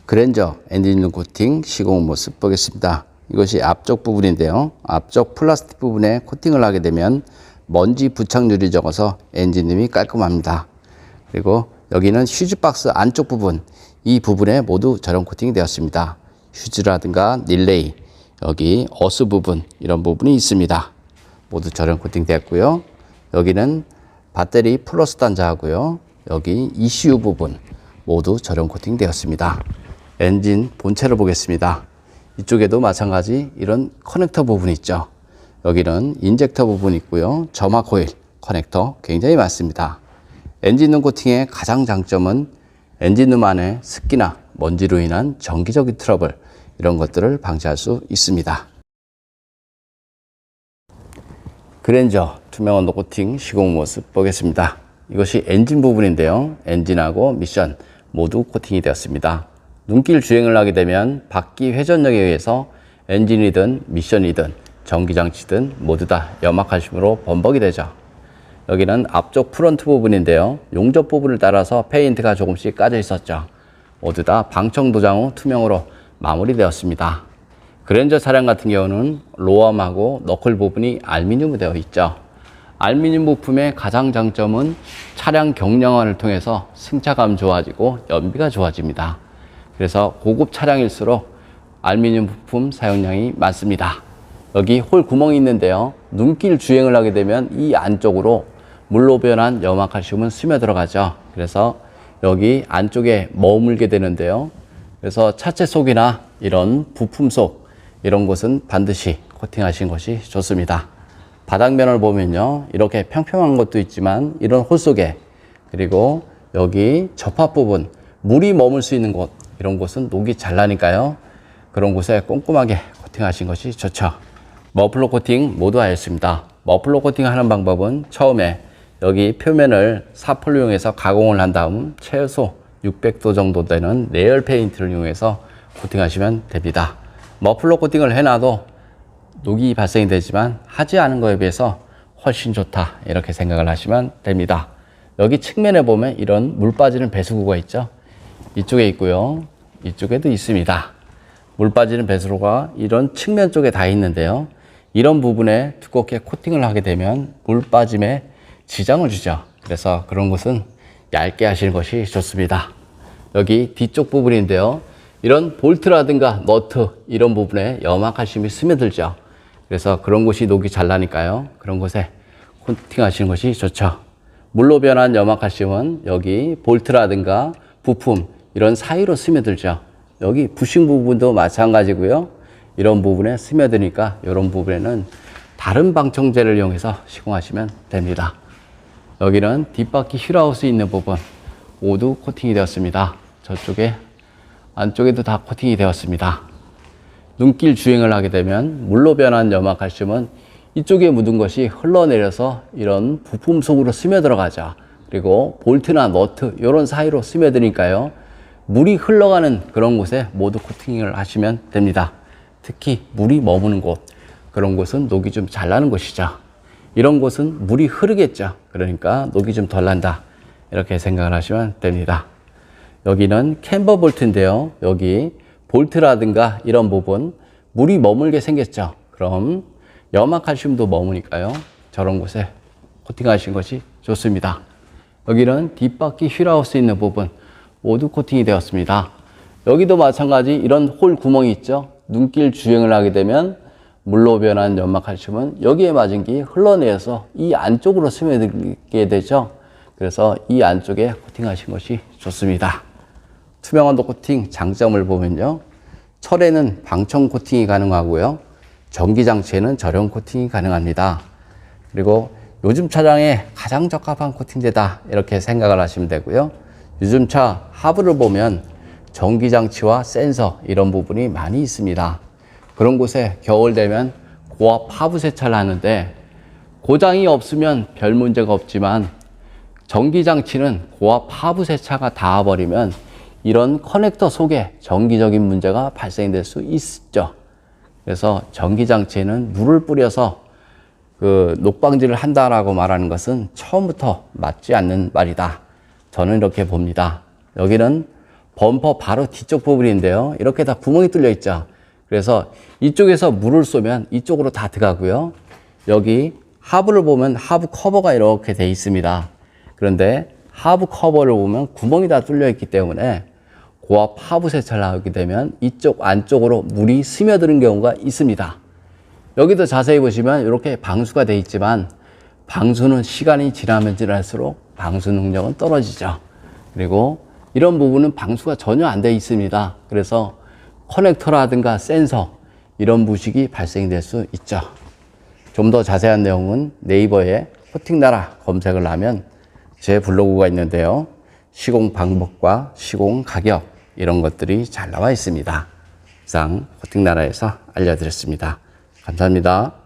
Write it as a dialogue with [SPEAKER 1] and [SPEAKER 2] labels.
[SPEAKER 1] 그랜저 엔진 룸 코팅 시공 모습 보겠습니다. 이것이 앞쪽 부분인데요. 앞쪽 플라스틱 부분에 코팅을 하게 되면 먼지 부착률이 적어서 엔진룸이 깔끔합니다. 그리고 여기는 휴즈 박스 안쪽 부분, 이 부분에 모두 저렴 코팅이 되었습니다. 휴즈라든가 릴레이, 여기 어스 부분, 이런 부분이 있습니다. 모두 저렴 코팅 되었고요. 여기는 배터리 플러스 단자하고요. 여기 ECU 부분 모두 저렴 코팅 되었습니다. 엔진 본체를 보겠습니다. 이쪽에도 마찬가지 이런 커넥터 부분이 있죠. 여기는 인젝터 부분이 있고요. 점화 코일, 커넥터 굉장히 많습니다. 엔진룸 코팅의 가장 장점은 엔진룸 안에 습기나 먼지로 인한 정기적인 트러블, 이런 것들을 방지할 수 있습니다. 그랜저 투명 언더 코팅 시공 모습 보겠습니다. 이것이 엔진 부분인데요. 엔진하고 미션 모두 코팅이 되었습니다. 눈길 주행을 하게 되면 바퀴 회전력에 의해서 엔진이든 미션이든 전기장치든 모두 다 염화칼슘으로 범벅이 되죠. 여기는 앞쪽 프론트 부분인데요. 용접 부분을 따라서 페인트가 조금씩 까져 있었죠. 모두 다 방청 도장 후 투명으로 마무리되었습니다. 그랜저 차량 같은 경우는 로암하고 너클 부분이 알루미늄으로 되어 있죠. 알루미늄 부품의 가장 장점은 차량 경량화를 통해서 승차감 좋아지고 연비가 좋아집니다. 그래서 고급 차량일수록 알루미늄 부품 사용량이 많습니다. 여기 홀 구멍이 있는데요. 눈길 주행을 하게 되면 이 안쪽으로 물로 변한 염화칼슘은 스며들어가죠. 그래서 여기 안쪽에 머물게 되는데요. 그래서 차체 속이나 이런 부품 속, 이런 곳은 반드시 코팅하신 것이 좋습니다. 바닥면을 보면요, 이렇게 평평한 것도 있지만 이런 홀 속에, 그리고 여기 접합 부분, 물이 머물 수 있는 곳, 이런 곳은 녹이 잘 나니까요, 그런 곳에 꼼꼼하게 코팅하신 것이 좋죠. 머플러 코팅 모두 하였습니다. 머플러 코팅 하는 방법은 처음에 여기 표면을 사폴로 이용해서 가공을 한 다음 최소 600도 정도 되는 레이어 페인트를 이용해서 코팅하시면 됩니다. 머플러 코팅을 해놔도 녹이 발생이 되지만 하지 않은 거에 비해서 훨씬 좋다, 이렇게 생각을 하시면 됩니다. 여기 측면에 보면 이런 물 빠지는 배수구가 있죠. 이쪽에 있고요. 이쪽에도 있습니다. 물 빠지는 배수구가 이런 측면 쪽에 다 있는데요. 이런 부분에 두껍게 코팅을 하게 되면 물 빠짐에 지장을 주죠. 그래서 그런 곳은 얇게 하시는 것이 좋습니다. 여기 뒤쪽 부분인데요. 이런 볼트라든가 너트, 이런 부분에 염화칼슘이 스며들죠. 그래서 그런 곳이 녹이 잘 나니까요. 그런 곳에 코팅 하시는 것이 좋죠. 물로 변한 염화칼슘은 여기 볼트라든가 부품, 이런 사이로 스며들죠. 여기 부싱 부분도 마찬가지고요. 이런 부분에 스며드니까 이런 부분에는 다른 방청제를 이용해서 시공하시면 됩니다. 여기는 뒷바퀴 휠하우스 있는 부분 모두 코팅이 되었습니다. 저쪽에 안쪽에도 다 코팅이 되었습니다. 눈길 주행을 하게 되면 물로 변한 염화칼슘은 이쪽에 묻은 것이 흘러내려서 이런 부품 속으로 스며들어가죠. 그리고 볼트나 너트, 이런 사이로 스며드니까요, 물이 흘러가는 그런 곳에 모두 코팅을 하시면 됩니다. 특히 물이 머무는 곳, 그런 곳은 녹이 좀 잘 나는 곳이죠. 이런 곳은 물이 흐르겠죠. 그러니까 녹이 좀 덜 난다, 이렇게 생각을 하시면 됩니다. 여기는 캠버 볼트인데요. 여기 볼트라든가 이런 부분 물이 머물게 생겼죠. 그럼 염화칼슘도 머무니까요, 저런 곳에 코팅하신 것이 좋습니다. 여기는 뒷바퀴 휠하우스 있는 부분 모두 코팅이 되었습니다. 여기도 마찬가지 이런 홀 구멍이 있죠. 눈길 주행을 하게 되면 물로 변한 염화칼슘은 여기에 맞은 게 흘러내려서 이 안쪽으로 스며들게 되죠. 그래서 이 안쪽에 코팅하신 것이 좋습니다. 투명 언더 코팅 장점을 보면요, 철에는 방청 코팅이 가능하고요, 전기장치에는 저렴 코팅이 가능합니다. 그리고 요즘 차량에 가장 적합한 코팅제다, 이렇게 생각을 하시면 되고요. 요즘 차 하부를 보면 전기장치와 센서, 이런 부분이 많이 있습니다. 그런 곳에 겨울 되면 고압 하부 세차를 하는데 고장이 없으면 별 문제가 없지만 전기장치는 고압 하부 세차가 닿아버리면 이런 커넥터 속에 전기적인 문제가 발생될 수 있죠. 그래서 전기장치에는 물을 뿌려서 녹방지를 한다라고 말하는 것은 처음부터 맞지 않는 말이다. 저는 이렇게 봅니다. 여기는 범퍼 바로 뒤쪽 부분인데요. 이렇게 다 구멍이 뚫려 있죠. 그래서 이쪽에서 물을 쏘면 이쪽으로 다 들어가고요. 여기 하부를 보면 하부 커버가 이렇게 돼 있습니다. 그런데 하부 커버를 보면 구멍이 다 뚫려 있기 때문에 고압 하부 세차를 하게 되면 이쪽 안쪽으로 물이 스며드는 경우가 있습니다. 여기도 자세히 보시면 이렇게 방수가 돼 있지만 방수는 시간이 지나면 지날수록 방수 능력은 떨어지죠. 그리고 이런 부분은 방수가 전혀 안 돼 있습니다. 그래서 커넥터라든가 센서 이런 부식이 발생될 수 있죠. 좀 더 자세한 내용은 네이버에 코팅나라 검색을 하면 제 블로그가 있는데요. 시공 방법과 시공 가격 이런 것들이 잘 나와 있습니다. 이상 코팅나라에서 알려드렸습니다. 감사합니다.